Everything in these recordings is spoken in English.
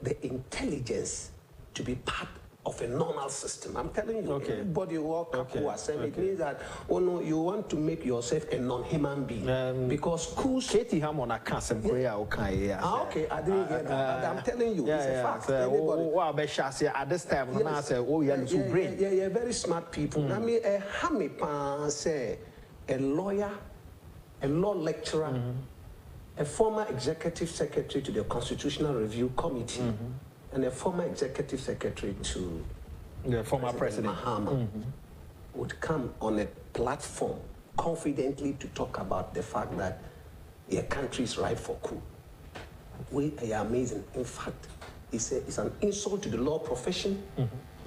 the intelligence to be part of a normal system. I'm telling you, everybody walk up who are saying it means that you want to make yourself a non-human being because schools. Katie Hammond, I can't say okay, I didn't get that, but I'm telling you, it's a fact. At this time, I say, yeah, very smart people. I mean, a lawyer, a law lecturer, a former executive secretary to the Constitutional Review Committee. And a former executive secretary to the former President Mahama would come on a platform confidently to talk about the fact that your country is ripe for coup. We are amazing. In fact, it's an insult to the law profession.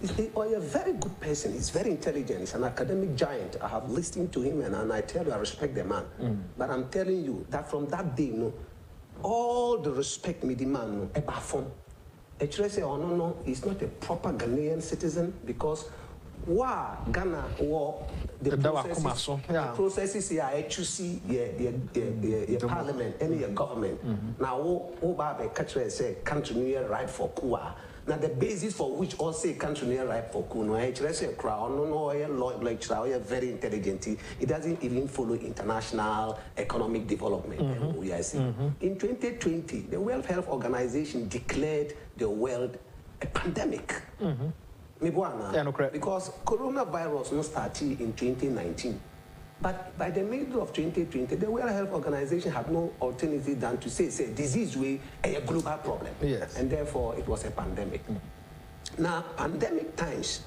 He's a very good person. He's very intelligent. He's an academic giant. I have listened to him, and I tell you, I respect the man. But I'm telling you that from that day, all the respect me demand, about form. Actually say, no, he's not a proper Ghanaian citizen because Ghana the processes here HUC, parliament, and your government. Now, country say country near right for Kua. Now the basis for which all say country near right for Kuno, actually say crowd, lecturer, very intelligent. It doesn't even follow international economic development. In 2020, the World Health Organization declared the world a pandemic. Because coronavirus no started in 2019. But by the middle of 2020, the World Health Organization had no alternative than to say disease way a global problem. Yes. And therefore it was a pandemic. Now, pandemic times,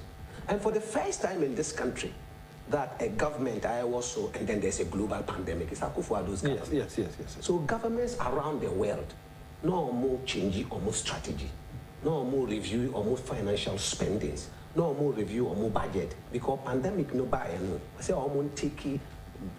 and for the first time in this country, that a government, and then there's a global pandemic. It's Akufo-Addo's government. Yes. So governments around the world, no more changing or more strategy, no more review or more financial spendings, no more review or more budget, because pandemic no buy no. I say I'm taking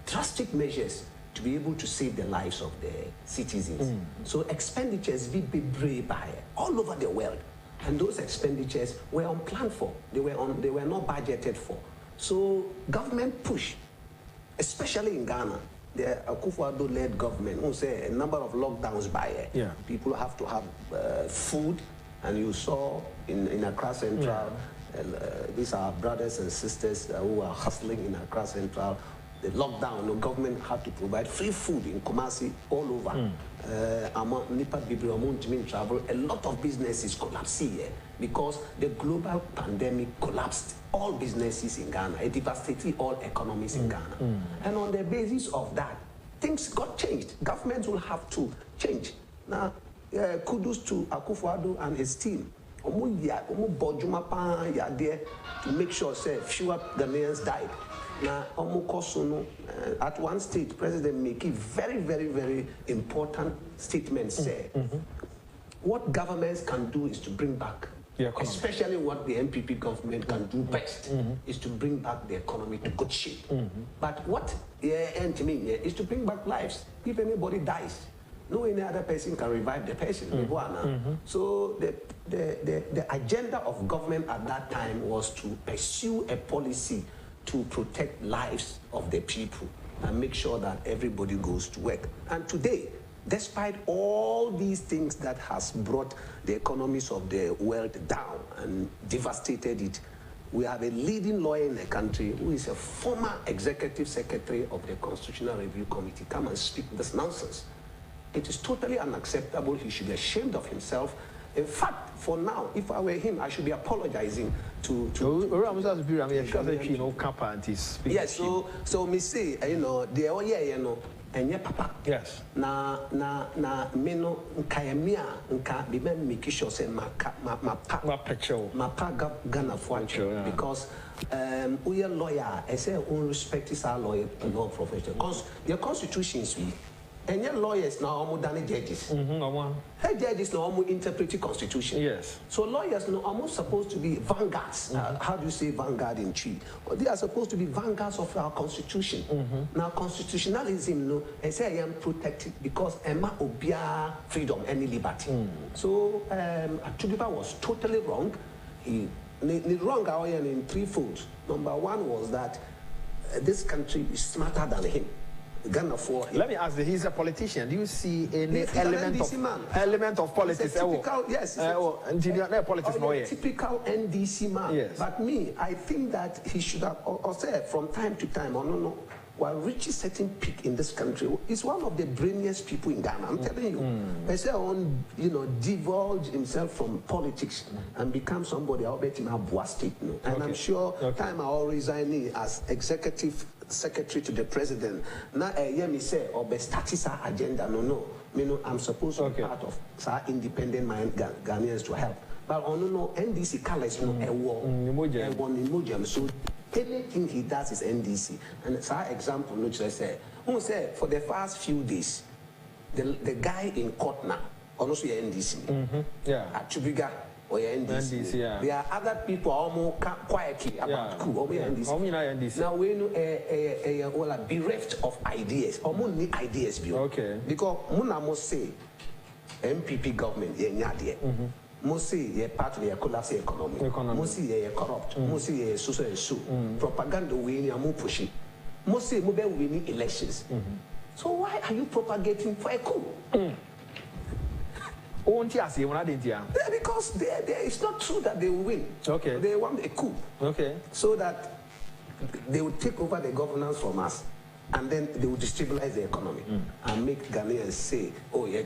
drastic measures to be able to save the lives of the citizens. So expenditures be brave by all over the world, and those expenditures were unplanned for. They were not budgeted for. So government push, especially in Ghana, the Akufo-Addo-led government, who say a number of lockdowns by people have to have food, and you saw in Accra Central. These are brothers and sisters who are hustling in Accra Central. The lockdown, the government had to provide free food in Kumasi all over. Travel. A lot of businesses collapsed here because the global pandemic collapsed all businesses in Ghana. It devastated all economies in Ghana. And on the basis of that, things got changed. Governments will have to change. Now, kudos to Akufo-Addo and his team. To make sure fewer Ghanaians died. Now, at one stage, President make very, very, very important statements. What governments can do is to bring back, especially what the MPP government can do best, is to bring back the economy to good shape. But what is to bring back lives. If anybody dies, no any other person can revive the person. So the agenda of government at that time was to pursue a policy to protect lives of the people and make sure that everybody goes to work. And today, despite all these things that has brought the economies of the world down and devastated it, we have a leading lawyer in the country who is a former executive secretary of the Constitutional Review Committee come and speak this nonsense. It is totally unacceptable. He should be ashamed of himself. In fact, for now, if I were him, I should be apologizing to yes, so me say, and yeah, papa. Yes. Na meno nkayamia nka be make sure say ma Ghana for because we are lawyer. I say own respect is our law profession. Because your constitutions and your lawyers now are more than judges. Hey, judges now are interpreting constitution. Yes. So lawyers now are supposed to be vanguards. How do you say vanguard in Chi? Well, they are supposed to be vanguards of our constitution. Now constitutionalism, no, I say I am protected because Emma obia freedom and liberty. So Atubiba was totally wrong. He wrong in three folds. Number one was that this country is smarter than him. Ghana for him. Let me ask you, he's a politician. Do you see any He's element of politics? Typical, yes. Politics, typical NDC man. Yes. But me, I think that he should have, or say, from time to time, while reaching certain peak in this country, he's one of the brainiest people in Ghana. I'm telling you. They say divulge himself from politics and become somebody. I'll bet him a Boa state. And I'm sure time I will resign as executive secretary to the president. Now, me say, or be status agenda. No. I'm supposed to be part of independent mind Ghanaians to help. But NDC colors so anything he does is NDC. And it's our example, which I say, for the first few days, the guy in court now, also NDC. At Chubiga or NDC. There are other people almost quietly about coup or NDC. Now we know bereft of ideas, almost need ideas. Because Muna must say MPP government, most say you're part of the collapse economy. Most say you're corrupt. Most say you're social and so. Propaganda winning and more pushing. Most say mobile winning elections. So why are you propagating for a coup? Because it's not true that they will win. They want a coup. So that they will take over the governance from us. And then they will destabilize the economy and make Ghanaians say, oh, yeah,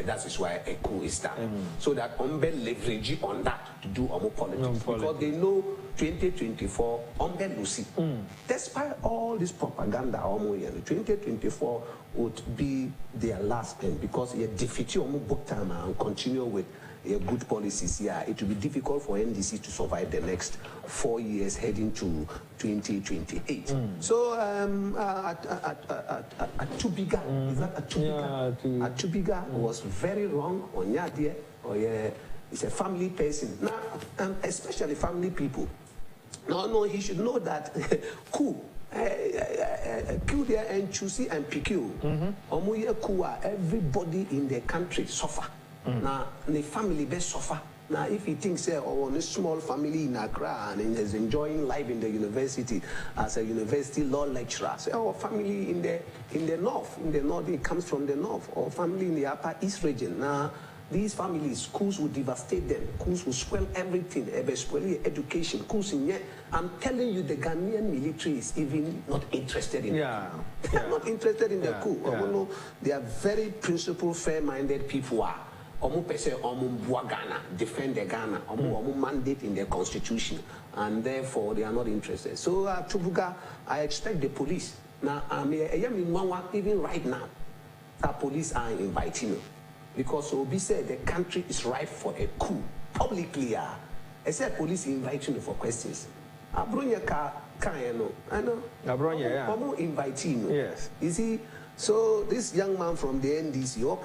that is why a coup is done. So that Ombe leverage on that to do politics. Because they know 2024, Ombe Lucy. Despite all this propaganda, 2024 would be their last end because you defeat book time and continue with good policies here. It will be difficult for NDC to survive the next 4 years heading to 2028. So at Tubiga, is that at Tubiga? At Tubiga was very wrong on Yadia. It's a family person. Now, and especially family people. No, he should know that coup. Kill there and Chusi and PQ. Everybody in the country suffer. Now the family best suffer. Now if he thinks a small family in Accra and is enjoying life in the university as a university law lecturer, say family in the north, it comes from the north, or family in the upper east region. Now these families, schools will devastate them, schools will spoil everything, education, schools in yet. I'm telling you, the Ghanaian military is even not interested in They're not interested in the coup. They are very principled, fair-minded people. Defend the Ghana, mandate in their constitution, and therefore they are not interested. So Chubuga, I expect the police. Now, even right now, the police are inviting you. Because Obi said the country is ripe for a coup. Publicly, I said police inviting you for questions. Abronya I know. Abronya, inviting you. Yes. You see, so this young man from the NDC, or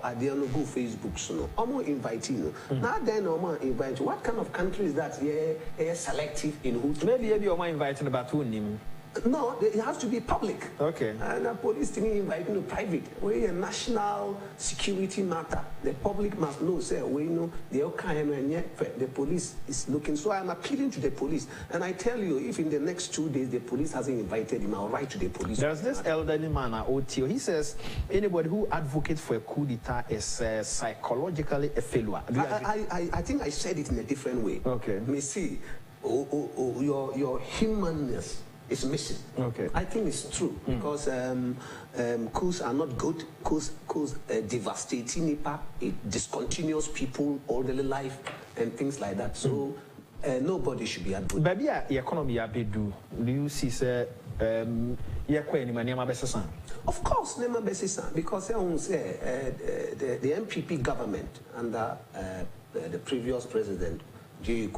at the go Facebook, so I'm inviting you. Now then, I'm invite you. What kind of country is that? Yeah, selective in who? Maybe you're inviting about who? No, it has to be public. And the police thing inviting to private. We're a national security matter. The public must know, say, we know the police is looking. So I'm appealing to the police. And I tell you, if in the next 2 days the police hasn't invited him, I'll write to the police. There's this elderly man at OTO. He says anybody who advocates for a coup d'etat is psychologically a failure. I think I said it in a different way. Me see, your humanness is missing. I think it's true because coups are not good. Coups devastating Nipa. It discontinues people, orderly life, and things like that. So nobody should be advocating. Baby, the economy do you see say of course, Nema Besisan, because the MPP government under the previous president. You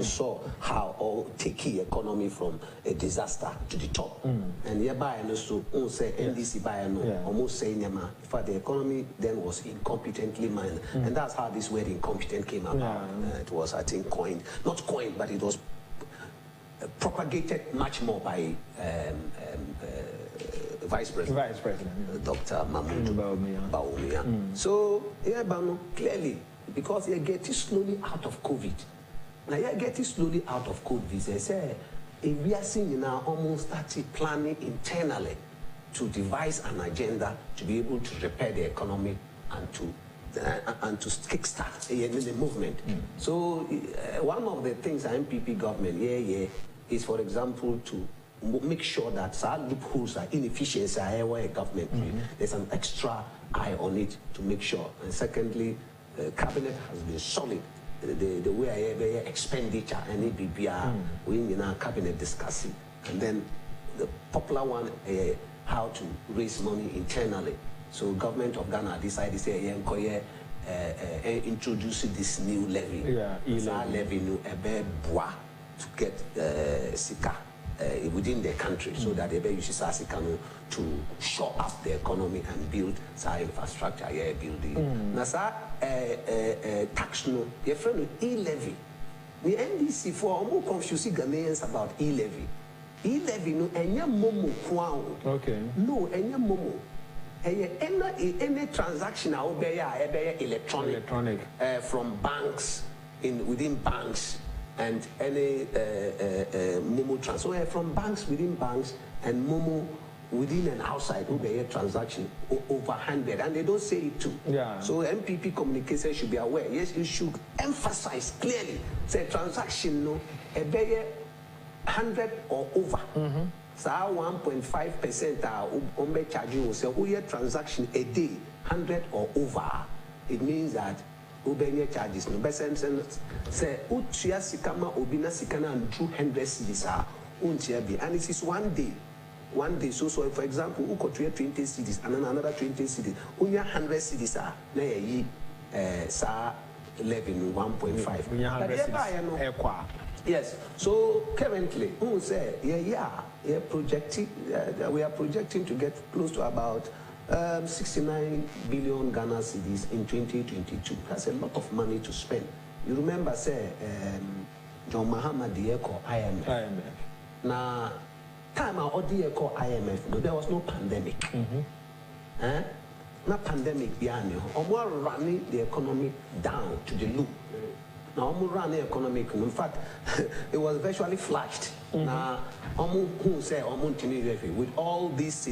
saw how all take the economy from a disaster to the top. And hereby also say NDC by almost saying the economy then was incompetently managed. And that's how this word incompetent came about. It was, I think, coined, not coined, but it was propagated much more by Vice President Dr. Mahmoud Bawumia. So clearly, because you're getting slowly out of COVID. Now you're getting slowly out of COVID. They say if we are seeing now almost started planning internally to devise an agenda to be able to repair the economy and to kickstart the movement. So one of the things the MPP government is, for example, to make sure that some loopholes are inefficiencies where a government there's an extra eye on it to make sure. And secondly, cabinet has been solid. The way I expenditure and ABBR we in our cabinet discussing, and then the popular one how to raise money internally. So government of Ghana decided to say introduce this new levy. Levy to get Sika within the country, so that they use Sika to shore up the economy and build infrastructure building. Nasa tax no, your friend e-levy. The NDC for more confusing Ghanaians about e-levy. E-levy no enya momo kwao. Okay. No enya momo. Any transaction out there electronic from banks within banks and any momo transfer from banks within banks and momo within and outside transaction over 100, and they don't say it too. So MPP communication should be aware. Yes, you should emphasize clearly. Say transaction no a 100 or over. So 1.5% charge you say transaction a day 100 or over. It means that charges no best say utia sikama obina sikana and 200 cedis and it is 1 day. 1 day, so for example, who could 20 cities and then another 20 cities, only 100 cities are sa 1.5. Yes. So currently, who say we are projecting to get close to about 69 billion Ghana cedis in 2022. That's a lot of money to spend. You remember, say John Mahama Dieko IMF. Now. Time our audio called IMF, but there was no pandemic. Not pandemic behind you. Or running the economy down to the loop. Now, running the economy, in fact, it was virtually flashed. Now, who say with all this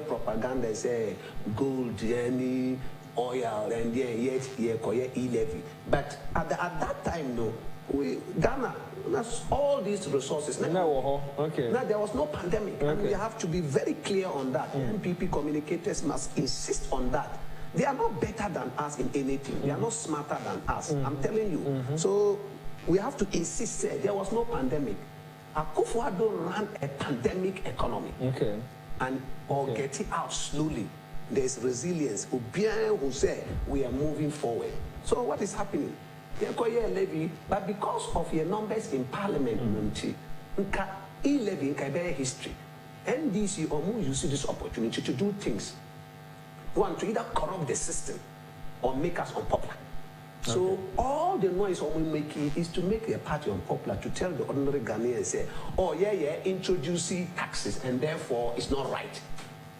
propaganda, say gold, any oil, and yet e-levy. But at that time, no. Ghana, that's all these resources. Now, there was no pandemic, and we have to be very clear on that. MPP communicators must insist on that. They are not better than us in anything. They are not smarter than us. I'm telling you. So we have to insist. There was no pandemic. Akufo-Addo ran a pandemic economy, and get it out slowly. There's resilience. Obian who say we are moving forward. So what is happening? Levy, but because of your numbers in parliament, e-levy in history, NDC almost use this opportunity to do things. One, to either corrupt the system or make us unpopular. So all the noise we're making is to make the party unpopular, to tell the ordinary Ghanaians, say, oh introducing taxes, and therefore it's not right.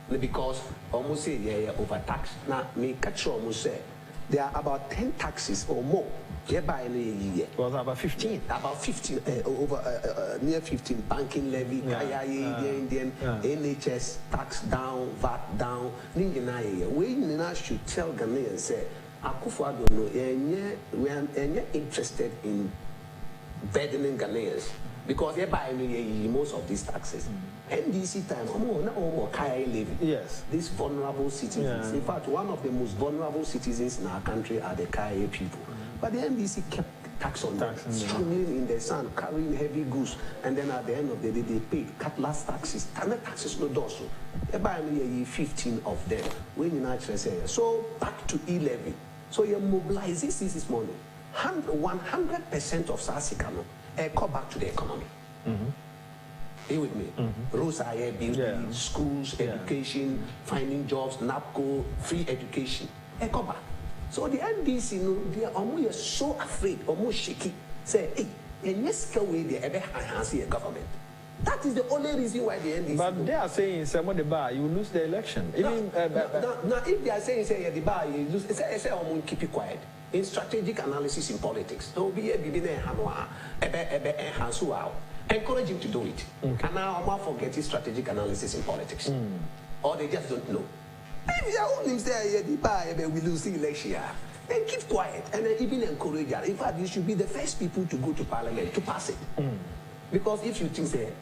Because almost say overtax. Now me catch almost say there are about 10 taxes or more. By a year. Was about 15. About 15 over near 15. Banking levy, Indian, NHS tax down, VAT down. We should tell Ghanaians say, Akufo-Addo we are interested in burdening Ghanaians because they buy most of these taxes. NDC time, levy. Yes. These vulnerable citizens. In fact, one of the most vulnerable citizens in our country are the Kaya people. But the NDC kept tax on them, struggling in the sun, carrying heavy goods, and then at the end of the day, they paid cutlass taxes. Standard taxes no doso. About 15 of them. When you naturally say so, back to e-levy. So you mobilize this money. 100% of Sasikano come back to the economy. Are you with me? Roads are here, building, schools, education, finding jobs, NAPCO, free education. Come back. So the NDC, they are almost so afraid, almost shaky. Say, hey, in this way, they ever enhance the government. That is the only reason why the NDC. But they are saying, someone the bar, you lose the election. Now, if they are saying, say, the bar, you lose, say, keep it quiet. In strategic analysis in politics, there will be a encourage him to do it. Okay. And now I'm forgetting strategic analysis in politics. Or they just don't know. If you own him say, we lose the election, then keep quiet and then even encourage her. In fact, you should be the first people to go to parliament to pass it. Because if you think that,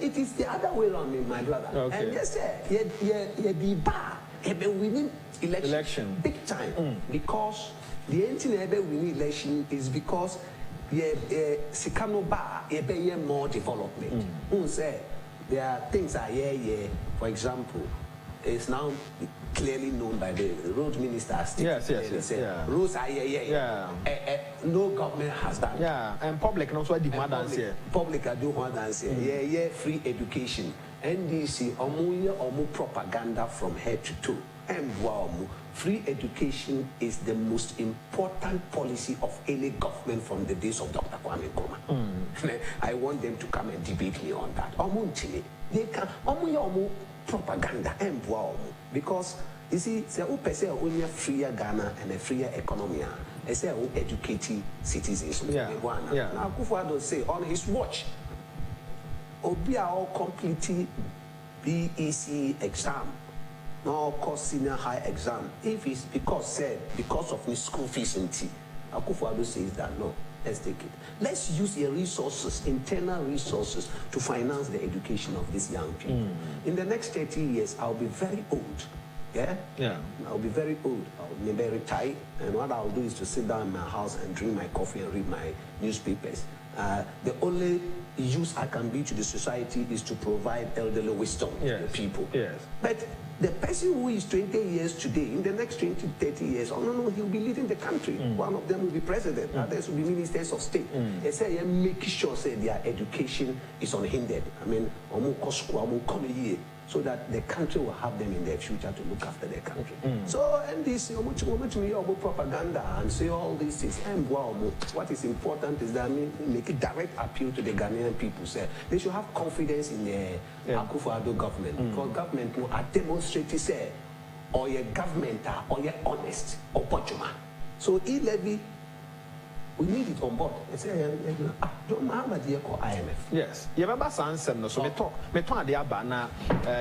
it is the other way around, my brother. Okay. And yes, sir, the bar, winning election big time. Because the entire winning election is because Sikano bar, more development. Say there are things are for example, it's now clearly known by the road minister. Yes. Roads are no government has done. Yeah, and public also demand answer. Public do want answer. Free education. NDC omu propaganda from head to toe. And free education is the most important policy of any government from the days of Dr. Kwame Nkrumah. I want them to come and debate me on that. They can propaganda and because you see, say only a freer Ghana and a freer economy. I say educating citizens. Now Kufuor say on his watch, Obi all completing BEC exam, no course senior high exam. If it's because of his school fees and tea, Kufuor says that no. Let's take it. Let's use your resources, internal resources, to finance the education of these young people. In the next 30 years, I'll be very old. Yeah? I'll be very old. I'll maybe retire. And what I'll do is to sit down in my house and drink my coffee and read my newspapers. The only use I can be to the society is to provide elderly wisdom to the people. But the person who is 20 years today, in the next 20, 30 years, he'll be leading the country. One of them will be president, others will be ministers of state. They say, make sure their education is unhindered. I mean, so that the country will have them in their future to look after their country. So, and this propaganda and say all these things. And what is important is that make a direct appeal to the Ghanaian people. Say they should have confidence in the Akufo-Addo government, because government are demonstrating say, or your government or your honest or bojuma. So e-levy, we need it on board. They say, don't Muhammad IMF. Yes. You remember Sansem, so me talk the abana.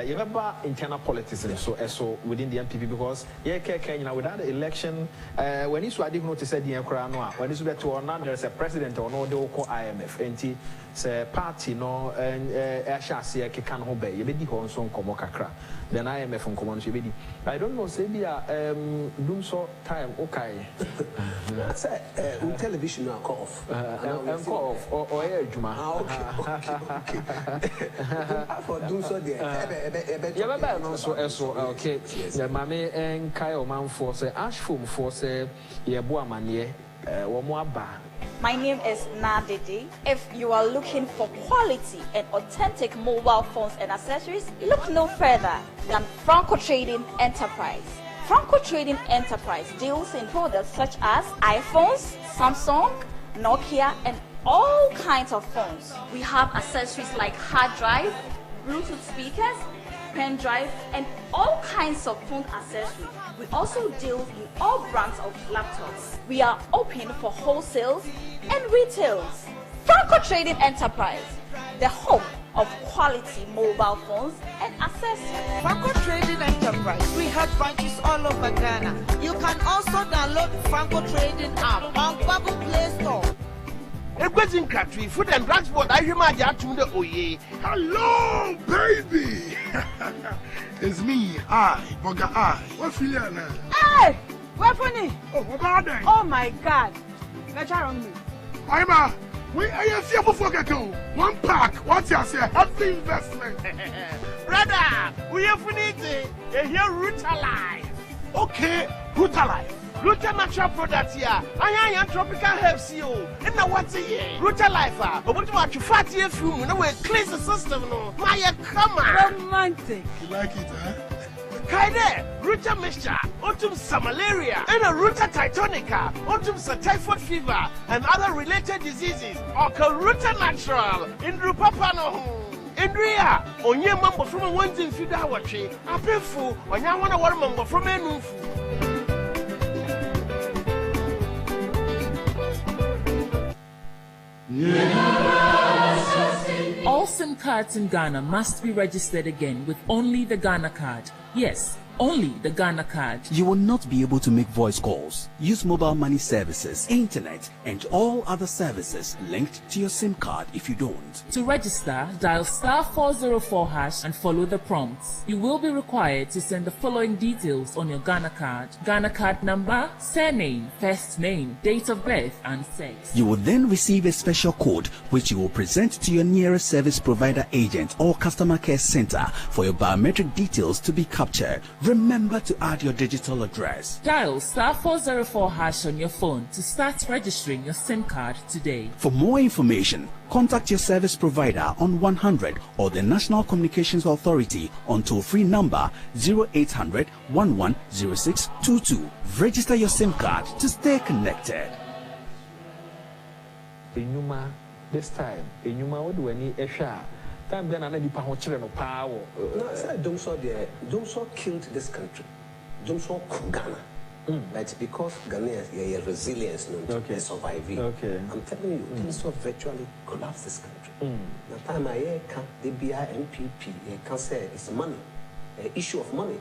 You remember internal politics and so within the MPP because without the election, when you saw notice the Enkranoa, when you to another there's a president or no they call IMF. And say party no and Ashasi can obey. You be the Honson Komo Kakra. Then IMF on command you I don't know, say doom so time okay. Say television now call off. Call off or air Juma. Okay. For doom so there. Yeah, but also okay. The Mame and Kai Omanfm say Ashfum for say Yabua Manie Wamwaba. My name is Nadidi. If you are looking for quality and authentic mobile phones and accessories, look no further than Franco Trading Enterprise. Franco Trading Enterprise deals in products such as iPhones, Samsung, Nokia, and all kinds of phones. We have accessories like hard drive, Bluetooth speakers, pen drive, and all kinds of phone accessories. We also deal in all brands of laptops. We are open for wholesales and retails. Franco Trading Enterprise, the home of quality mobile phones and accessories. Franco Trading Enterprise. We have branches all over Ghana. You can also download Franco Trading app on Google Play Store. Equating country, food and transport. I remember to the Oye. Hello, baby. It's me, Boga I. What feel you now? Hey, what funny? Oh, what about that? Oh my God, that's wrong me. I'm we are here for forget to one pack. What's your say? Heavy investment, Brother, we have need a here Rutalife. Okay, Rutalife. Ruta natural products here. I am tropical herbs here. And now what's a year? Rutalife. But what about you fat year food? No way, cleanse the system. No, my come on. Romantic. You like it, huh? Kaide, Ruta mixture, autumn some malaria, and a Ruta titonica, autumn typhoid fever, and other related diseases. Or Ruta natural in Rupapano. Andrea, on your mambo from a one thing feed our tree. I pay for when I want to warm mambo from a new food. Yeah. SIM cards in Ghana must be registered again with only the Ghana card. Yes, only the Ghana card. You will not be able to make voice calls, use mobile money services, internet, and all other services linked to your SIM card if you don't. To register, dial *404# and follow the prompts. You will be required to send the following details on your Ghana card: Ghana card number, surname, first name, date of birth, and sex. You will then receive a special code which you will present to your nearest service provider agent or customer care center for your biometric details to be captured. Remember to add your digital address. Dial *404# on your phone to start registering your SIM card today. For more information, contact your service provider on 100 or the National Communications Authority on toll-free number 0800 110622. Register your SIM card to stay connected. This time, what do we need? Time then I need no power. No, I said Dumso killed this country. Dumso Ghana. But because Ghanaians are resilience, they survive. Okay. I'm telling you, Dumso virtually collapsed this country. The time I hear the BINPP, can say it's money. Issue of money.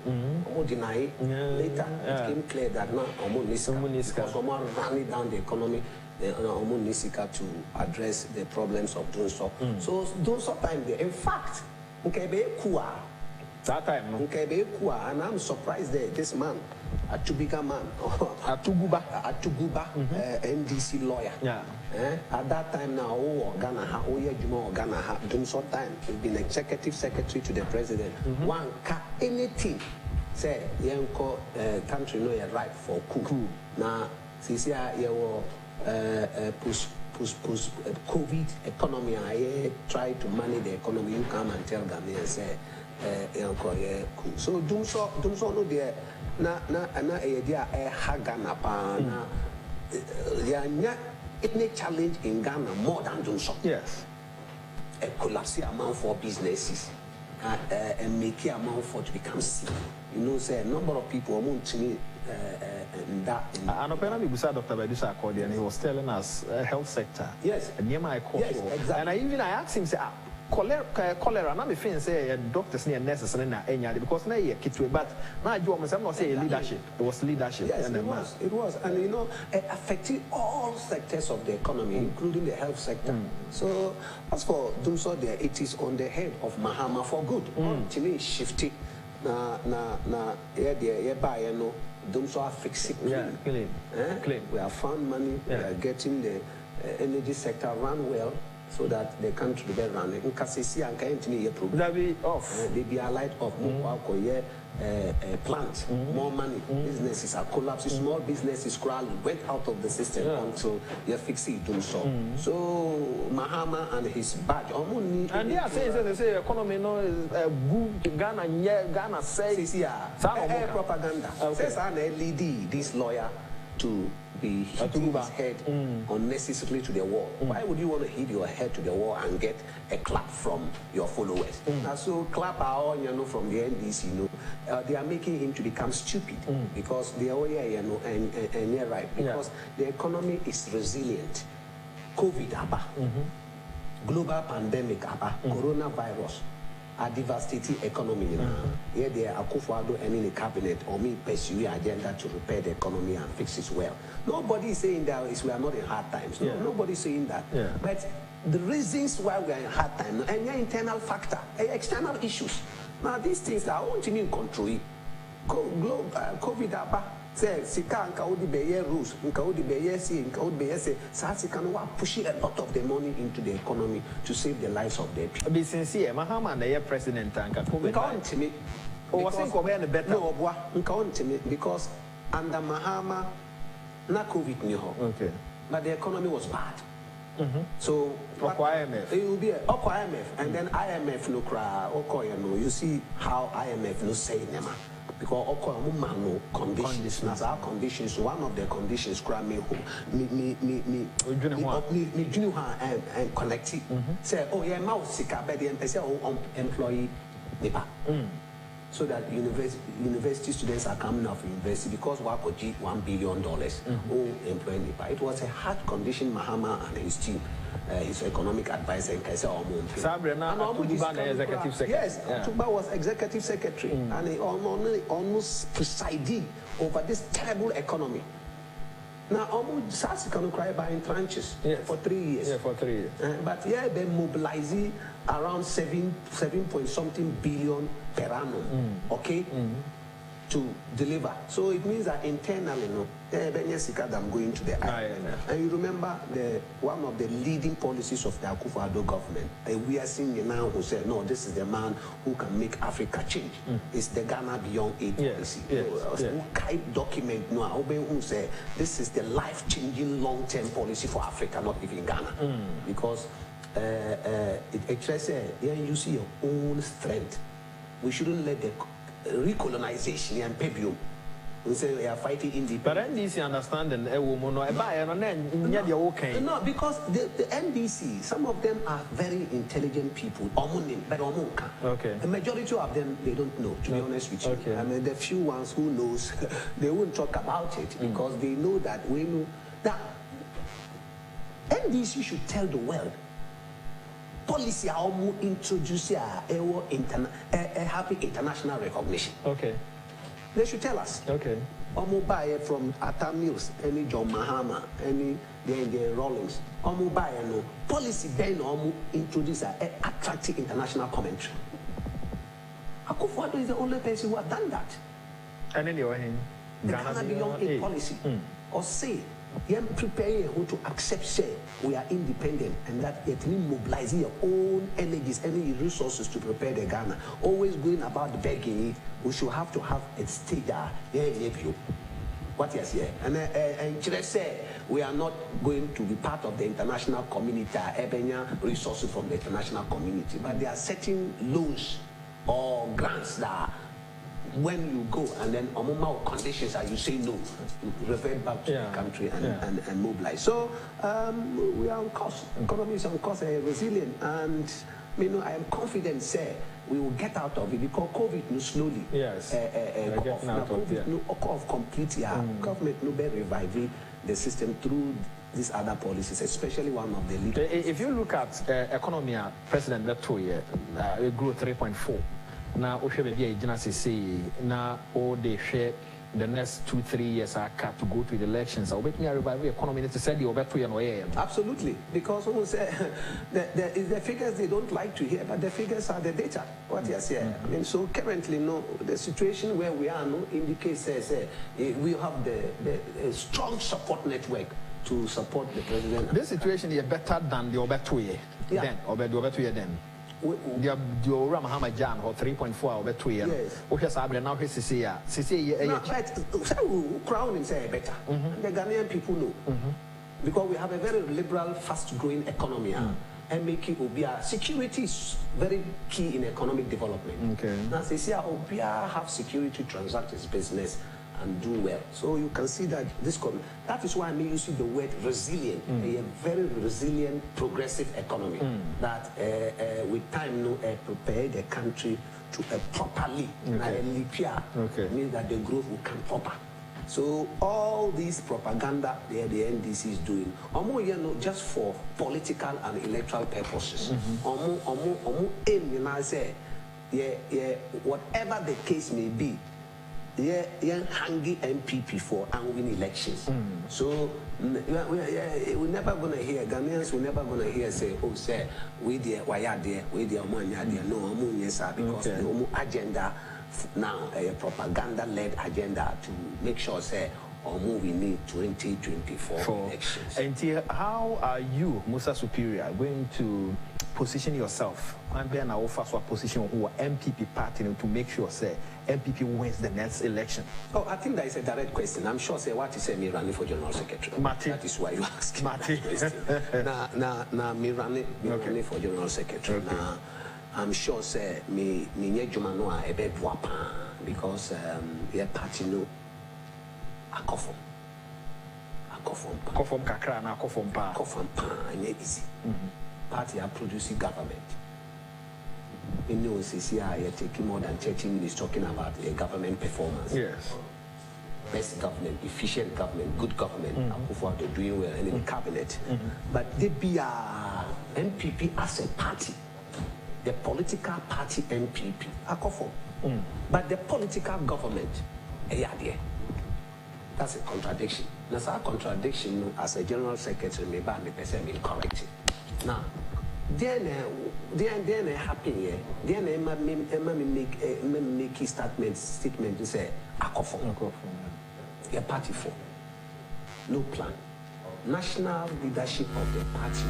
Deny it. Later, it became clear that now because someone running down the economy. To address the problems of Dunso. So Dunso time there. In fact, that time, and I'm surprised that this man, a Tubiga man, Atuguba, NDC lawyer. Yeah. At that time now, Ghana, Ghana, Dunso time, he's been executive secretary to the president. One anything say, Yanko country no right for coup. Now, Sisia, you COVID economy, I try to manage the economy. You come and tell Ghanaians say, so Dumso no there na idea Hagana pa na there any challenge in Ghana more than Dumso. Yes. A collapse amount for businesses and make amount for to become sick. You know, say a number of people want to me. And apparently, we saw Dr. Badusa Akodi, and he was telling us health sector. Yes. And near my course. Yes, exactly. And I asked him, say, cholera. Now, my friend say doctors need nurses and because now you're kids but now you I'm not saying leadership. It was leadership. Yes, it was, and you know, it affected all sectors of the economy, including the health sector. So, as for Dumso, there it is on the head of Mahama for good. To me, shifty. Dumso are fixing. Clean. We have found money. We are getting the energy sector run well, so that the country will be running. In Kasisi and Kaintini, that be off. They be a light of plant, more money. Businesses are collapsing. Small businesses went out of the system until they fix it. Dumso. So Mahama and his badge. And they are saying they say economy no is good. Ghana says propaganda. Says an LED this lawyer to be hitting his head unnecessarily to the wall. Why would you want to hit your head to the wall and get a clap from your followers? So clap on, from the NDC, they are making him to become stupid because they are and you're right, because the economy is resilient. COVID, global pandemic, coronavirus. A devastating economy. Here there are Akufo-Addo and in the cabinet or me pursue agenda to repair the economy and fix it well. Nobody is saying that we are not in hard times. Nobody is saying that. But the reasons why we are in hard times and your internal factor, external issues. Now these things are all in control. COVID say sika nka odi beye rules nka odi beye say nka odi beye say sika no pushing a lot of the money into the economy to save the lives of their people. Be sincere, Mahama na ye president nka COVID. Nka on me. O was saying come better. No obwa nka on me because under Mahama na COVID ni ho. Okay. But the economy was bad. So IMF. It will be IMF and then IMF no cry you see how IMF no say nema. Because no conditions. As our conditions, one of the conditions and connect it. Say, oh yeah, mouse sika, but the say employee labor. So that university students are coming out of university because we $1 billion employee labor. It was a hard condition Mahama and his team his economic advisor in Kaisa Omanfm. Sabrina, executive secretary. Yes, Atuba was executive secretary, and he almost presided over this terrible economy. Now, almost SARS can cry by in tranches for 3 years. Yeah, for 3 years. But yeah, they mobilizing around 7 point something billion per annum, okay, to deliver. So it means that internally, no, I'm going to the island. And you remember one of the leading policies of the Akufo-Addo government. We are seeing now who said, no, this is the man who can make Africa change. It's the Ghana Beyond Aid policy. Who kind document now who say this is the life-changing long-term policy for Africa, not even Ghana, because it says you see your own strength. We shouldn't let the recolonization and pebium. We say we are fighting independence. But NDC understanding no, because the NDC, some of them are very intelligent people. Okay. The majority of them, they don't know, to be honest with you. Okay. I mean, the few ones who knows, they won't talk about it because they know that we know that NDC should tell the world policy how to introduce a happy international recognition. Okay. They should tell us. Okay. Omo buy from Atta Mills, any John Mahama, any the Rawlings. Omo buy no policy then omo introduce a attractive international commentary. Akufo-Addo is the only person who has done that. And anyway, the Ghana Beyond Aid policy or say prepare who to accept say we are independent and that it means mobilizing your own energies, any resources to prepare the Ghana. Always going about begging, we should have to have a stage what yes, and say we are not going to be part of the international community, resources from the international community, but there are certain loans or grants that when you go and then on conditions that you say no, you revert back to the country and mobilize. So we are on course. Economy is on course, resilient, and I am confident, say we will get out of it because COVID no slowly. Yes. COVID no off completely. Government no be reviving the system through these other policies, especially one of the leaders. If you look at economy, President Letoye, it grew 3.4. Now, we say now all they share the next 2-3 years are cut to go to the elections. I'll bet me a revival economy to send you over to. Absolutely, because who say the figures they don't like to hear, but the figures are the data. What you say? I mean, so currently, no, the situation where we are no indicates we have the strong support network to support the president. This situation is better than the Obetuye then, or the Obetuye then. The Mahama Jan or 3.4 over 2 years. Yes. Okay, Sabre now his crown is better. The Ghanaian people know because we have a very liberal, fast-growing economy. And make it Obia security is very key in economic development. Okay. Now, Obia have security, transact his business and do well. So you can see that that is why I mean using the word resilient, a very resilient, progressive economy that with time prepare the country to properly means that the growth will come proper. So all this propaganda the NDC is doing, just for political and electoral purposes. Aim say, whatever the case may be, hanging MPP for and win elections. So we're never gonna hear Ghanaians. We're never gonna hear say, oh, say we there, why are there, we there, no, because the agenda now a propaganda-led agenda to make sure say we need 2024 elections. And how are you, Musa Superior, going to position yourself and then our first position who are MPP party to make sure say MPP wins the next election? Oh, I think that is a direct question. I'm sure say what is me running for general secretary. Marty. That is why you ask that question. Now me running for general secretary. Okay. Now I'm sure say me jumano a bit because your party no akofom kakra na akofom pa easy. Party are producing government. In the OCCI, you're taking more than 30 minutes talking about a government performance. Yes. Best government, efficient government, good government. Akufo-Addo doing well and in the cabinet. But they be a MPP as a party, the political party MPP, but the political government, that's a contradiction. That's a contradiction as a general secretary, maybe I'm correct. Now, then happen here. Then make statement to say a party for no plan. National leadership of the party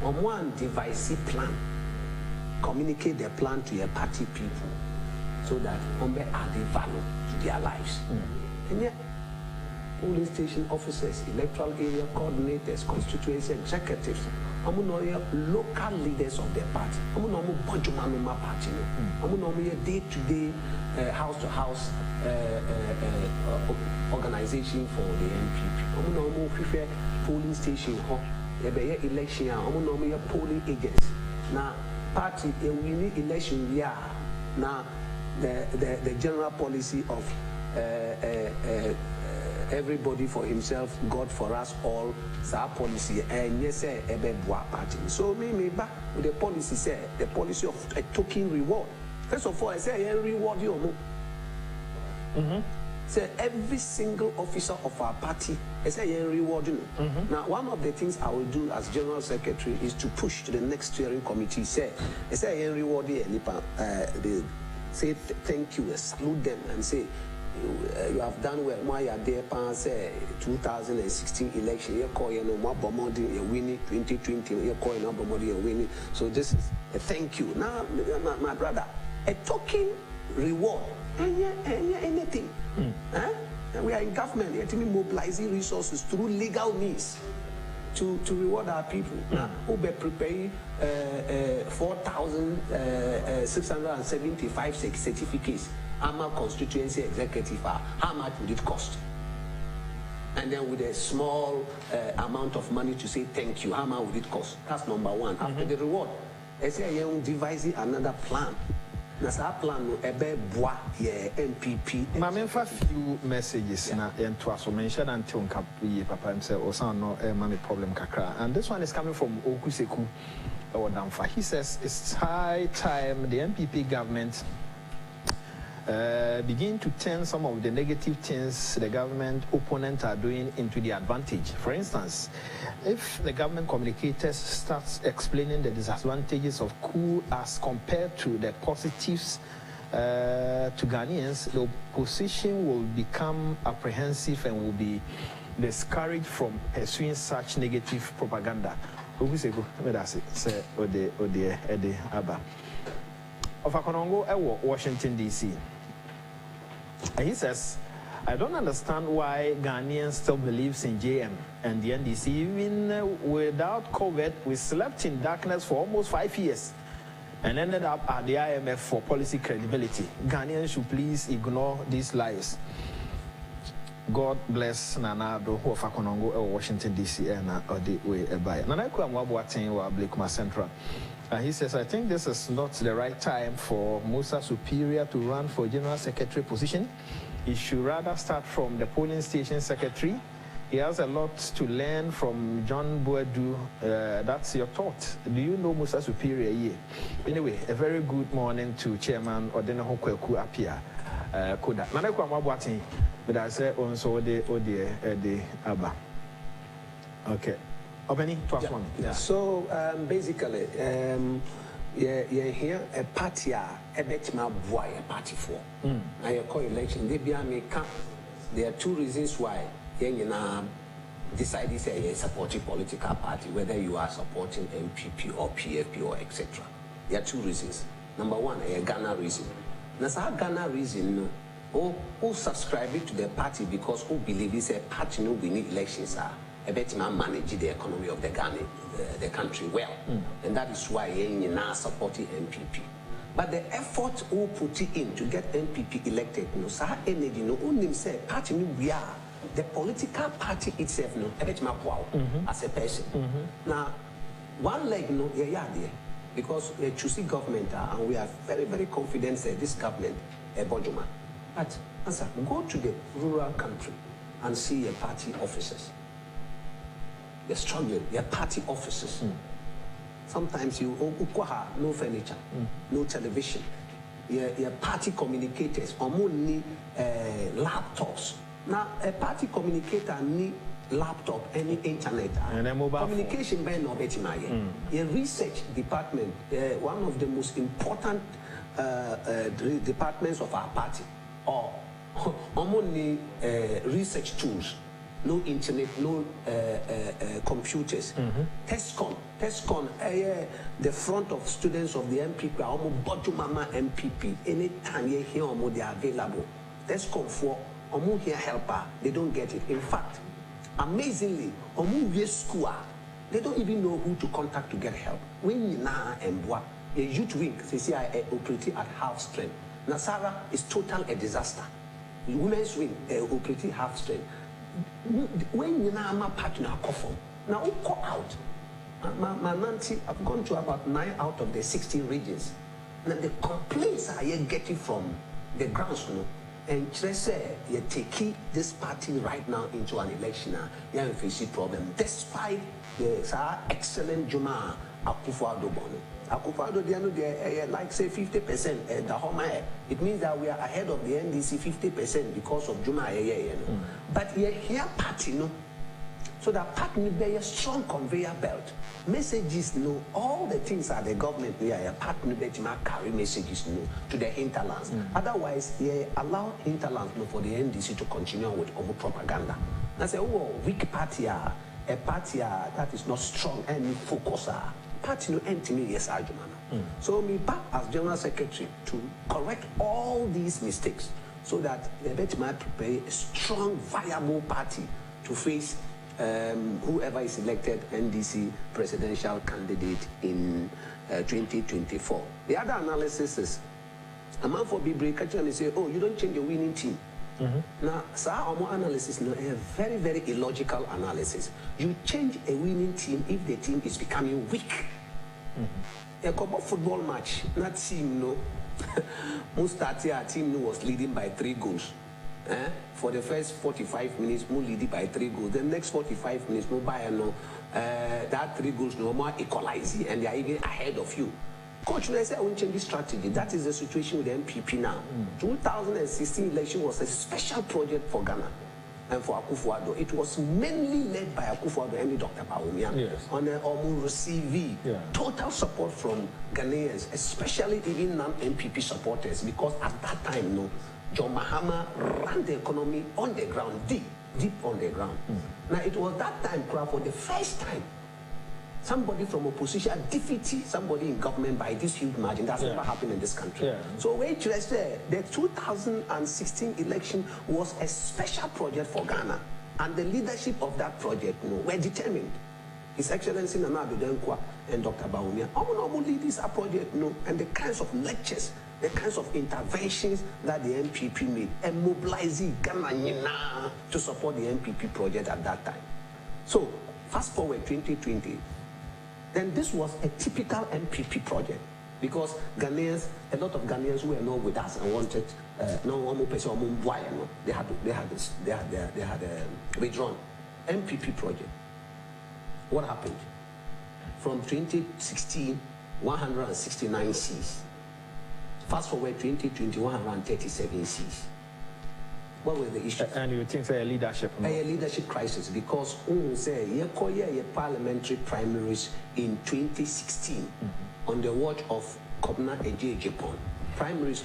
on one divisive plan. Communicate the plan to your party people so that they add value to their lives. And yet, polling station officers, electoral area coordinators, constituency executives, local leaders of their party. Party. Day-to-day, house-to-house organization for the MPP. Polling station, election, polling agents. Now, party winning election, now the general policy of everybody for himself, God for us all, our policy, and yes, party. So me back with the policy, say the policy of a token reward. First of all, I say I reward you. Say every single officer of our party, I say I reward you. Now, one of the things I will do as general secretary is to push to the next steering committee. Say I say I reward you. They say thank you, salute them, and say you have done well. Why are there? Say 2016 election, you call you winning 2020, you call you winning. So this is a thank you. Now, my brother, a token reward. Anything. We are in government, yet mobilizing resources through legal means to reward our people. Now, who be preparing 4,675 certificates. Our constituency executive, how much would it cost? And then with a small amount of money to say thank you, how much would it cost? That's number one. After the reward, I say I am devising another plan. That's our plan. MPP. Mama, few messages na to us mention until Papa himself or son no mommy problem kakra. And this one is coming from Okuseku or Damfa. He says it's high time the MPP government begin to turn some of the negative things the government opponents are doing into the advantage. For instance, if the government communicators starts explaining the disadvantages of coup as compared to the positives to Ghanaians, the opposition will become apprehensive and will be discouraged from pursuing such negative propaganda. Of Washington, D.C. And he says, I don't understand why Ghanaians still believes in JM and the NDC. Even without COVID, we slept in darkness for almost 5 years and ended up at the IMF for policy credibility. Ghanaians should please ignore these lies. God bless Nana do who of Akonongo Washington, D.C. and the way by. Nana Kwamwabuatin wa Blakuma Central. He says, I think this is not the right time for Musa Superior to run for General Secretary position. He should rather start from the polling station secretary. He has a lot to learn from John Boadu. That's your thought. Do you know Musa Superior? Yeah. Anyway, a very good morning to Chairman Odena Hokweku Apia Koda. Nanekwa Mabwati, but I say also the Abba. Okay. Yeah. So basically, here a party a party for. Now you call election. There are two reasons why you decide to say you're supporting political party, whether you are supporting MPP or PFP or etc. There are two reasons. Number one, a Ghana reason. That's our Ghana reason. Who subscribe to the party because who believe it's a party no winning elections are. I bet man manage the economy of the Ghana, the country well. And that is why you now supporting MPP. But the effort who put it in to get MPP elected, no, sir, energy, no, only say party we are. The political party itself, no, I bet my wow as a person. Now, one leg, no, yeah, because we choose government, and we are very, very confident that this government, Bojuma. But answer, go to the rural country and see your party officers. They're struggling. They're party officers. Sometimes you no furniture, no television. Your party communicators, need laptops. Now, a party communicator need laptop, any internet, and a mobile communication by no Your research department, one of the most important departments of our party, or only research tools. No internet, no computers. TESCON, the front of students of the MPP, almost bottom mama MPP. Anytime you hear they are available. TESCON for here helper, they don't get it. In fact, amazingly, school, they don't even know who to contact to get help. When you now and a youth wing, CCI operating at half strength. Nasara is total a disaster. Women's wing operating half strength. When you now my partner perform, now who call out? My Nancy, I've gone to about 9 out of the 16 regions. Now the complaints are you getting from the grounds, and say you take this party right now into an election, you have a problem. Despite the excellent Juma Akufo-Addo Bono. Akufo-Addo, like say 50%. The home, it means that we are ahead of the NDC 50% because of Juma. But you hear party, no. So that party will be a strong conveyor belt. Messages, no. All the things that the government, party will be carry messages, no, to the hinterlands. Otherwise, you allow hinterlands, no, for the NDC to continue with propaganda. I say, oh, weak party, a party that is not strong and focus. Party no entity yes argument. So me back as General Secretary to correct all these mistakes so that the bet might prepare a strong, viable party to face whoever is elected NDC presidential candidate in 2024. The other analysis is a man for big break and say, oh, you don't change your winning team. Now, our analysis is a very, very illogical analysis. You change a winning team if the team is becoming weak. A couple football match, not team, no. Most our team was leading by 3 goals. For the first 45 minutes, more leading by 3 goals. The next 45 minutes, no by that 3 goals no more equalizing, and they are even ahead of you. Coach, when I say I won't change this strategy, that is the situation with the MPP now. 2016 election was a special project for Ghana and for Akufo-Addo. It was mainly led by Akufo-Addo and Dr. Bawumia on the CV. Total support from Ghanaians, especially even non-MPP supporters, because at that time, no, John Mahama ran the economy on the ground, deep on the ground. Now, it was that time, for the first time, somebody from opposition defeated somebody in government by this huge margin. That's never happened in this country. So wait, the 2016 election was a special project for Ghana. And the leadership of that project were determined. His Excellency Nana Addo Dankwa and Dr. Bawumia, lead this project, and the kinds of lectures, the kinds of interventions that the MPP made, and mobilizing Ghana to support the MPP project at that time. So fast forward 2020. Then this was a typical MPP project because Ghanaians, a lot of Ghanaians who were not with us and wanted they had withdrawn. MPP project. What happened? From 2016, 169 Cs. Fast forward 2020, 137 Cs. What were the issues? And you think a leadership? A leadership crisis because we say you parliamentary primaries in 2016 on the watch of Kobna Eje Japan. Primaries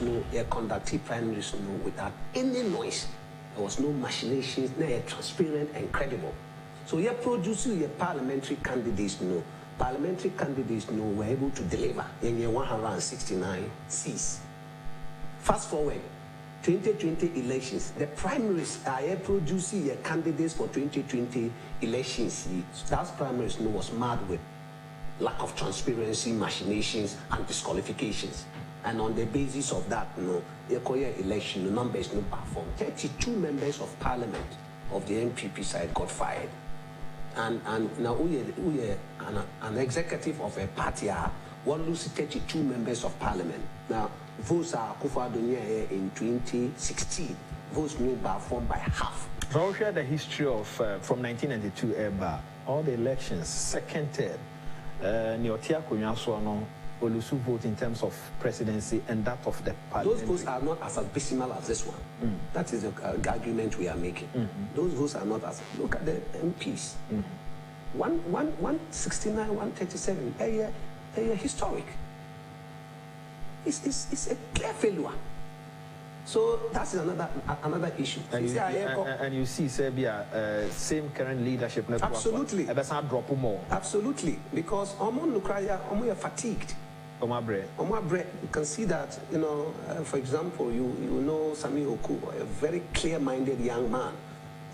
conducted primaries without any noise. There was no machinations, transparent and credible. So you producing your parliamentary candidates Parliamentary candidates were able to deliver in 169 Cs. Fast forward 2020 elections, the primaries are producing candidates for 2020 elections. That primaries was marred with lack of transparency, machinations, and disqualifications. And on the basis of that, the election, the numbers no perform. 32 members of parliament of the MPP side got fired. And now we an executive of a party one lose 32 members of parliament. Now votes are Akufo-Addo in 2016. Votes no perform by half. So we share the history of from 1992 all the elections, second, third. Neotia Kunyasono will lose vote in terms of presidency and that of the party. Those votes are not as abysmal as this one. That is the argument we are making. Those votes are not as. Look at the MPs. 169, 137. A historic. It's a clear failure. So that's another issue. And you see, Serbia, same current leadership. Absolutely. Drop more. Absolutely, because Omon Ukraria, are fatigued. Omabre, you can see that, for example, you know Sami Oku, a very clear-minded young man,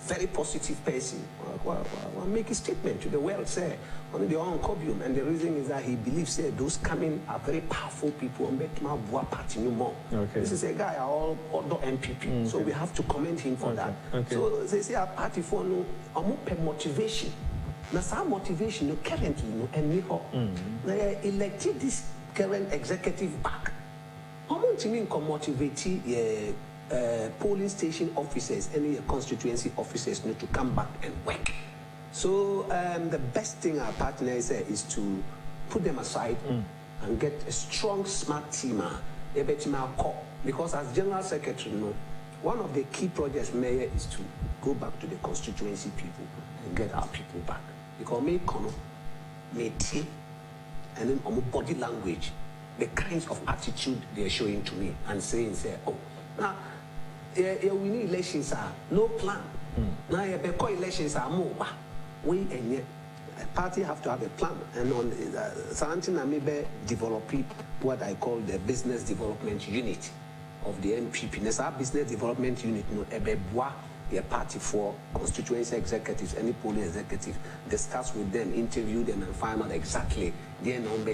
very positive person, will make a statement to the world, say, on the Omanfm, and the reason is that he believes those coming are very powerful people and make my party no more. Okay. This is a guy all MPP, so we have to commend him for that. Okay. So they say our party for no motivation. Now some motivation no currently no and they elected this current executive back. How much you motivate polling station officers and constituency officers to come back and work? So the best thing our partner said is to put them aside and get a strong, smart team. Because as General Secretary, one of the key projects, Mayor, is to go back to the constituency people and get our people back. Because me tea, and then on body language, the kinds of attitude they're showing to me and saying, oh, now, we need elections are no plan. Now, elections are more. We and yet, the party have to have a plan. And on something I maybe develop what I call the business development unit of the MPP. There's our business development unit, a party for constituency executives, any polling executive, discuss with them, interview them, and find out exactly their number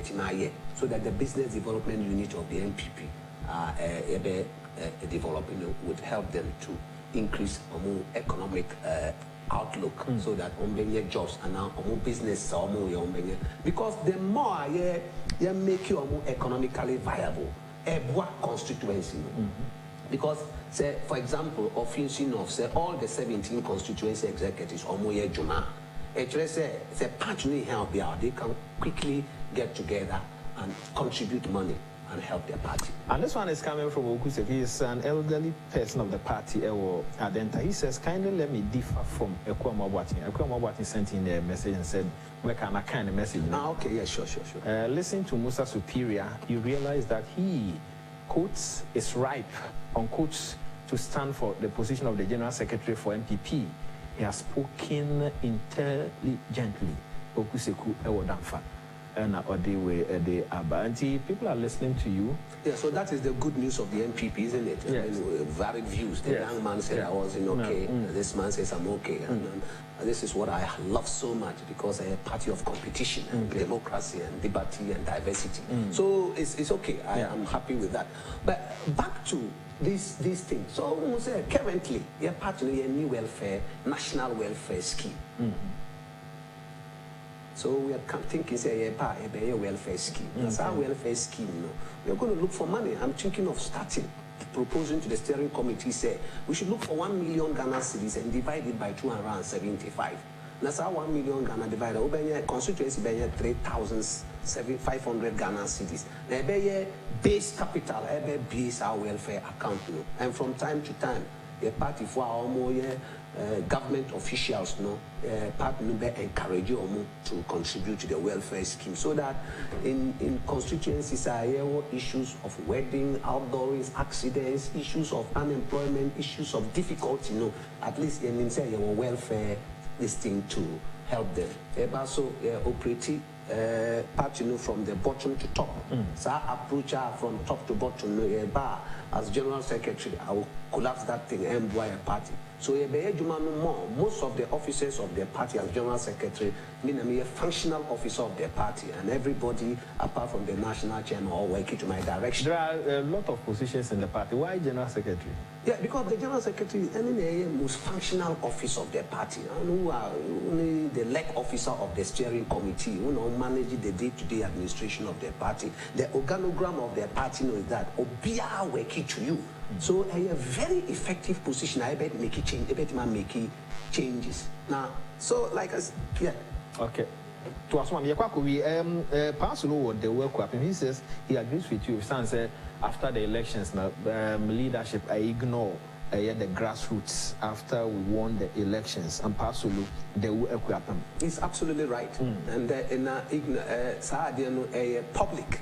so that the business development unit of the MPP developing would help them to increase economic outlook so that jobs and now business because the more you make you economically viable, constituency. Because, say, for example, all the 17 constituency executives, actually say partly help they can quickly get together and contribute money and help their party. And this one is coming from Okusek. He is an elderly person of the party, Adenta. He says, kindly let me differ from Ekwa Mabwati. Ekwa Mabwati sent in a message and said, where can I kind of message? Okay, yeah, sure. Listen to Musa Superior, you realize that he, quotes, is ripe, unquotes, to stand for the position of the General Secretary for MPP. He has spoken intelligently. Okuseku Ewodanfa. And people are listening to you. Yeah, so that is the good news of the MPP, isn't it? Yes. I mean, varied views. The young man said I wasn't okay. This man says I'm okay. And this is what I love so much because a party of competition and democracy and liberty and diversity. So it's okay. I am happy with that. But back to these things. So currently, your party a new welfare, national welfare scheme. So we are thinking, say, a welfare scheme. That's our welfare scheme. We're going to look for money. I'm thinking of proposing to the steering committee, say, we should look for 1 million Ghana cedis and divide it by 275. That's how 1 million Ghana divided. Constituency, 3,500 Ghana cedis. Now, base capital, base our welfare account. And from time to time, a party for our more government officials encourage you to contribute to the welfare scheme so that in constituencies issues of wedding, outdoors, accidents, issues of unemployment, issues of difficulty, at least in your welfare this thing to help them. So operating party from the bottom to top. So I approach her from top to bottom. As General Secretary, I will collapse that thing and buy a party. So most of the officers of the party as General Secretary mean a functional officer of the party, and everybody apart from the national chairman all working to my direction. There are a lot of positions in the party. Why General Secretary? Yeah, because the General Secretary is the most functional officer of the party, and who are only the leg officer of the steering committee, who manage the day-to-day administration of the party. The organogram of the party is that Obia working to you. So a very effective position. I bet make it change. I bet man make changes now. So like us, yeah. Okay. To us, one, we pass the work up, and he says he agrees with you. Sans after the elections, leadership I ignore the grassroots after we won the elections, and pass the work up. It's absolutely right, and in a public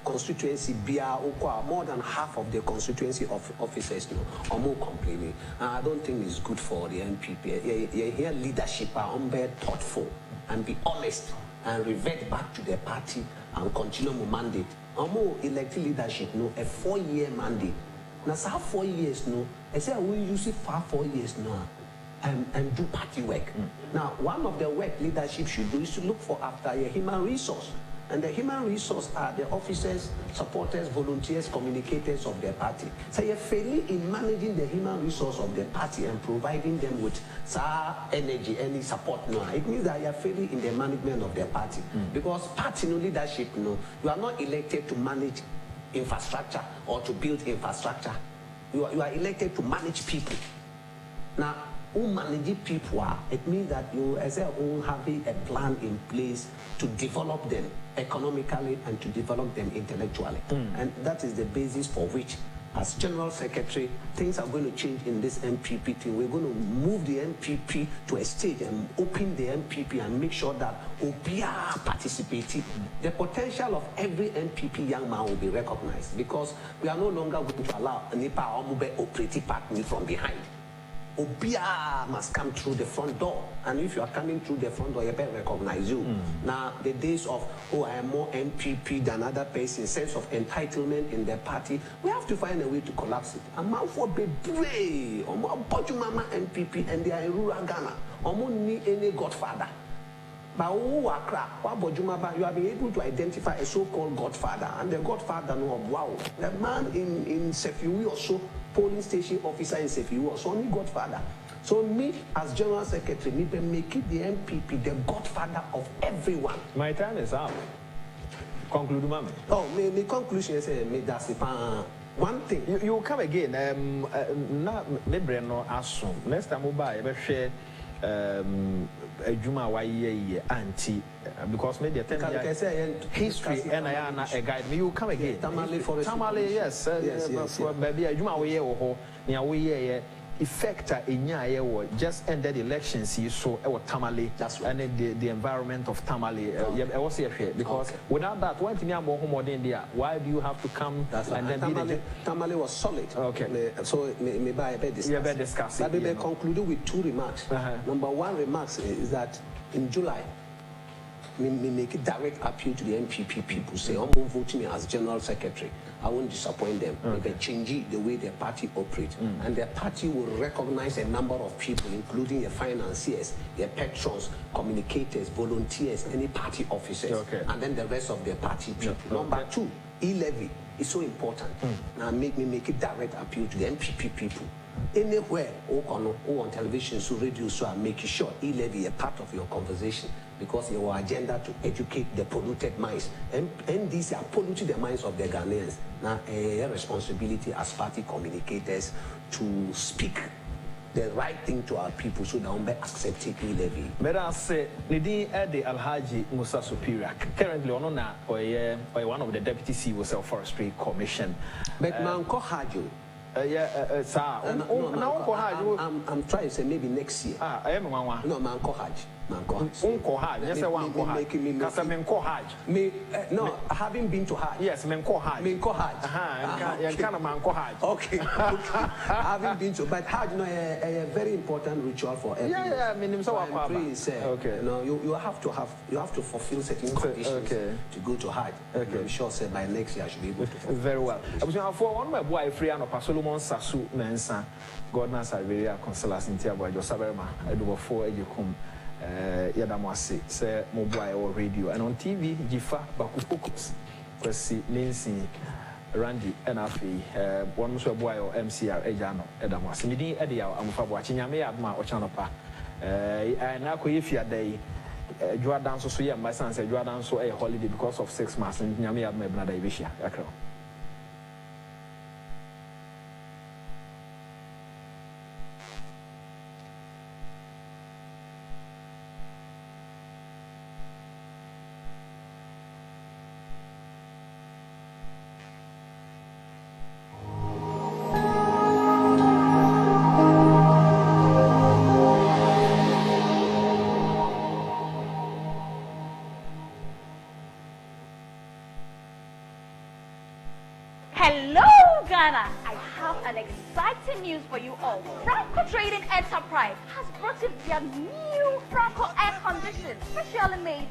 constituency, more than half of the constituency officers are more complaining. I don't think it's good for the MPP. Here leadership are very thoughtful and be honest and revert back to their party and continue my mandate. More elected leadership, a 4-year mandate. Now, 4 years, I say we use it for 4 years now and do party work. Now, one of the work leadership should do is to look for after a human resource. And the human resource are the officers, supporters, volunteers, communicators of their party. So you're failing in managing the human resource of the party and providing them with energy, any support. No, it means that you're failing in the management of their party. Because party leadership, you are not elected to manage infrastructure or to build infrastructure. You are elected to manage people. Now, who manage people it means that you as a whole having a plan in place to develop them economically and to develop them intellectually. And that is the basis for which, as General Secretary, things are going to change in this MPP thing. We're going to move the MPP to a stage and open the MPP and make sure that Obia participating. The potential of every MPP young man will be recognized, because we are no longer going to allow a Nipa Omube operating partner from behind. Obia must come through the front door, and if you are coming through the front door, you better recognize you. Now, the days of, I am more MPP than other person, sense of entitlement in the party, we have to find a way to collapse it. A man for be brave, or more Mama MPP, and they are in rural Ghana, or more need any godfather. But you have been able to identify a so-called godfather, and the godfather wow, the man in Sefiwi or so, polling station officer in Sefiwi, so only godfather. So me as General Secretary, me make it the MPP the godfather of everyone. My time is up. Conclude, ma'am. Oh, my conclusion is that's one thing. You come again. Na me brain no assume. Next time we buy, we share. Juma why anti because maybe history and I am a guide. You come again. Tamale, yes, maybe a Juma way or near we effect in just ended elections. You saw Tamale and the environment of Tamale. I was here because without that, when you are more than India, why do you have to come and then Tamale was solid. Okay, so maybe I better discuss. Let me conclude with 2 remarks. Number 1 remark is that in July, me make a direct appeal to the MPP people. Say, I'm going to vote me as General Secretary. I won't disappoint them. They change the way their party operates. And their party will recognize a number of people, including the financiers, their patrons, communicators, volunteers, any party officers, and then the rest of their party people. Number 2, e-levy is so important. Now make a direct appeal to the MPP people. Anywhere, on television, so radio, so I'm making sure e-levy a part of your conversation, because your agenda to educate the polluted minds. And these are polluting the minds of the Ghanaians. Now, a responsibility as party communicators to speak the right thing to our people so that we may accept e-levy. But I say, Nidi Ede Alhaji Musa Superior, currently on one of the deputy CEOs of Forestry Commission. But Manko Hajo. Sir, I'm trying to say maybe next year. I am one. No, Manko Haj. Unko Haj. Yes, I want Menko Haj. No, I haven't been to Haj. Yes, Menko Haj. Menko Haj. Kind of Manko Haj. Okay. I haven't been to, but Haj, a very important ritual for everyone. Yeah, I mean, so okay. No, you have to fulfill certain conditions to go to Haj. I'm sure by next year I should be able to fulfill. Very well. For one my boy free and Solomon Sasu Mensa, God Nasaveria Consulas in Tiaboy, Josaberma, I do 4 Ejicum. Yadamwasi say mobile or radio and on TV Jifa Bakupukus Kwesi Lindsay Randy Enafi one muso boy or MCR Ejano Edamwasi Midi Edia Amufa Chinyame Adma or Chanapa and now if you are day Jordan so yeah my son said Jordan so a holiday because of 6 months and Nyame Adma Brother Ibisha Akro. Hello, Ghana! I have an exciting news for you all. Franco Trading Enterprise has brought in their new Franco air condition, specially made